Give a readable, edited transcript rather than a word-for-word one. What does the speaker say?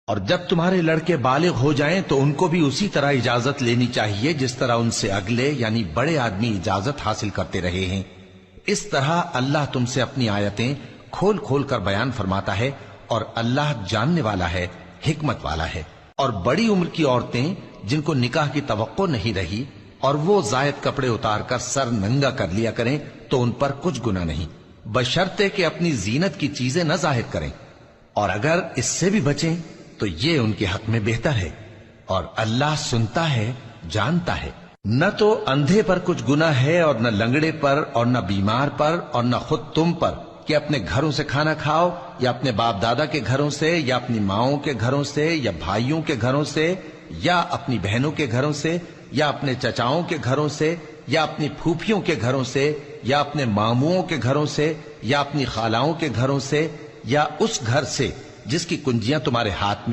اور جب تمہارے لڑکے بالغ ہو جائیں تو ان کو بھی اسی طرح اجازت لینی چاہیے جس طرح ان سے اگلے یعنی بڑے آدمی اجازت حاصل کرتے رہے ہیں۔ اس طرح اللہ تم سے اپنی آیتیں کھول کھول کر بیان فرماتا ہے، اور اللہ جاننے والا ہے، حکمت والا ہے۔ اور بڑی عمر کی عورتیں جن کو نکاح کی توقع نہیں رہی اور وہ زائد کپڑے اتار کر سر ننگا کر لیا کریں تو ان پر کچھ گناہ نہیں، بشرطے کہ اپنی زینت کی چیزیں نہ ظاہر کریں، اور اگر اس سے بھی بچیں تو یہ ان کے حق میں بہتر ہے، اور اللہ سنتا ہے، جانتا ہے۔ نہ تو اندھے پر کچھ گناہ ہے اور نہ لنگڑے پر اور نہ بیمار پر اور نہ خود تم پر کہ اپنے گھروں سے کھانا کھاؤ، یا اپنے باپ دادا کے گھروں سے، یا اپنی ماؤں کے گھروں سے، یا بھائیوں کے گھروں سے، یا اپنی بہنوں کے گھروں سے، یا اپنے چچاؤں کے گھروں سے، یا اپنی پھوپھیوں کے گھروں سے، یا اپنے ماموؤں کے گھروں سے، یا اپنی خالاؤں کے گھروں سے، یا اس گھر سے جس کی کنجیاں تمہارے ہاتھ میں